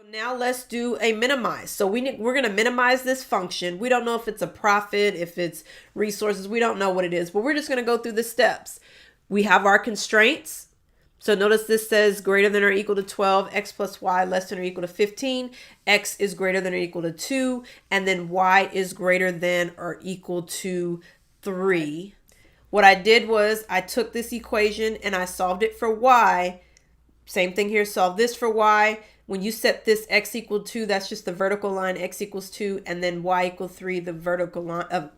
Now let's do a minimize. So we're going to minimize this function. We don't know if it's a profit, if it's resources. We don't know what it is, but we're just going to go through the steps. We have our constraints. So notice this says greater than or equal to 12, x plus y less than or equal to 15, x is greater than or equal to 2, and then y is greater than or equal to 3. What I did was I took this equation and I solved it for y. Same thing here, solve this for y. When you set this x equal 2, that's just the vertical line, x equals 2, and then y equal 3, the vertical line of,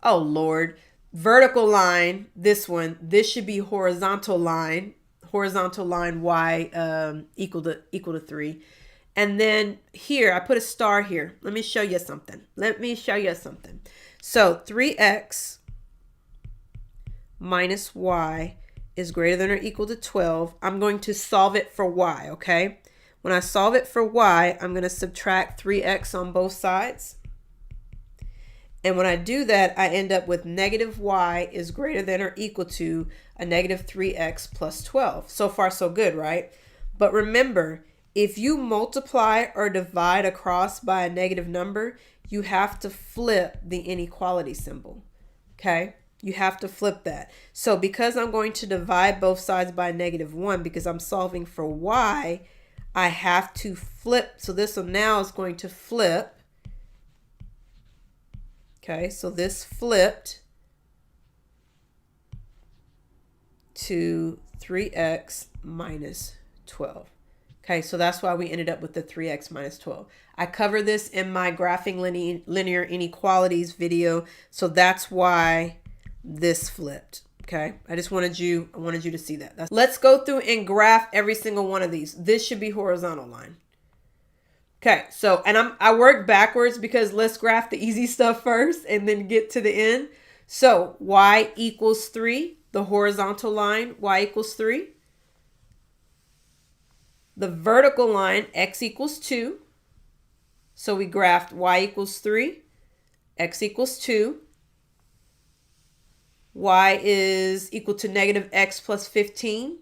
oh Lord, vertical line, this one, this should be horizontal line y equal to 3. And then here, I put a star here. Let me show you something. So 3x minus y is greater than or equal to 12. I'm going to solve it for y, okay? When I solve it for y, I'm going to subtract 3x on both sides. And when I do that, I end up with negative y is greater than or equal to a negative 3x plus 12. So far, so good, right? But remember, if you multiply or divide across by a negative number, you have to flip the inequality symbol, okay? You have to flip that. So because I'm going to divide both sides by negative 1, because I'm solving for y, I have to flip. So this one now is going to flip. Okay, so this flipped to 3x minus 12. Okay, so that's why we ended up with the 3x minus 12. I cover this in my graphing linear inequalities video, so that's why this flipped. Okay, I wanted you to see that. Let's go through and graph every single one of these. This should be horizontal line. Okay, so, and I work backwards because let's graph the easy stuff first and then get to the end. So y equals 3, the horizontal line, y equals 3. The vertical line, x equals 2. So we graphed y equals 3, x equals 2. Y is equal to negative x plus 15.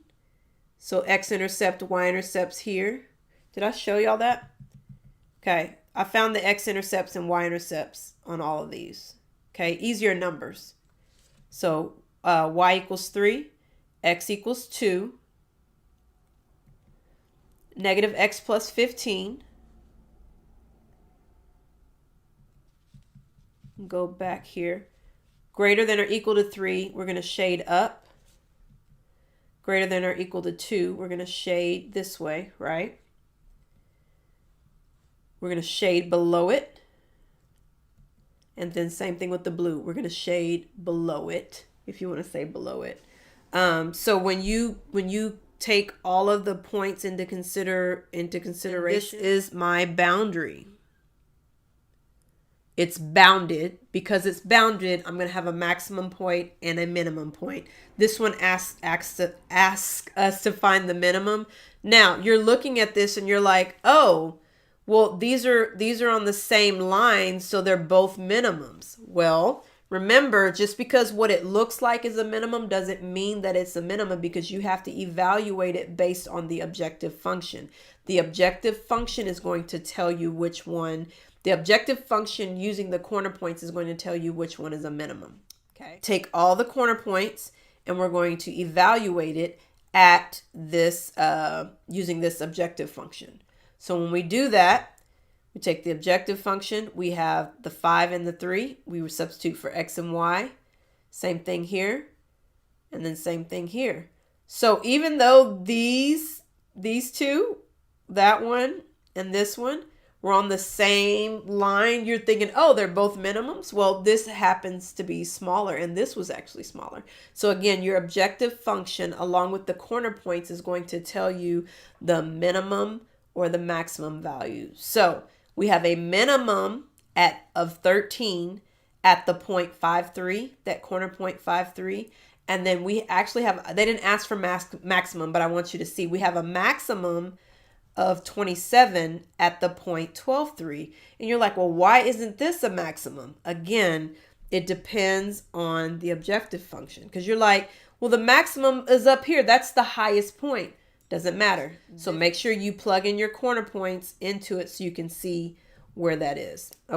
So x-intercept, y-intercepts here. Did I show y'all that? Okay, I found the x-intercepts and y-intercepts on all of these. Okay, easier numbers. So y equals 3, x equals 2, negative x plus 15. Go back here. Greater than or equal to 3, we're going to shade up. Greater than or equal to 2, we're going to shade this way, right? We're going to shade below it. And then same thing with the blue. We're going to shade below it, if you want to say below it. So when you take all of the points into consideration, this is my boundary. It's bounded. Because it's bounded, I'm going to have a maximum point and a minimum point. This one asks us to find the minimum. Now, you're looking at this and you're like, oh, well, these are on the same line, so they're both minimums. Well, remember, just because what it looks like is a minimum doesn't mean that it's a minimum, because you have to evaluate it based on the objective function. The objective function is going to tell you which one. The objective function using the corner points is going to tell you which one is a minimum. Okay. Take all the corner points and we're going to evaluate it at this using this objective function. So when we do that, we take the objective function. We have the 5 and the 3. We would substitute for x and y. Same thing here. And then same thing here. So even though these two, that one and this one, we're on the same line, you're thinking, oh, they're both minimums. Well, this happens to be smaller, and this was actually smaller. So again, your objective function along with the corner points is going to tell you the minimum or the maximum value. So we have a minimum of 13 at the point 5,3, that corner point 5,3. And then we actually have, they didn't ask for maximum, but I want you to see we have a maximum of 27 at the point 12,3. And you're like, well, why isn't this a maximum? Again, it depends on the objective function, because you're like, well, the maximum is up here. That's the highest point. Doesn't matter. So make sure you plug in your corner points into it so you can see where that is. Okay.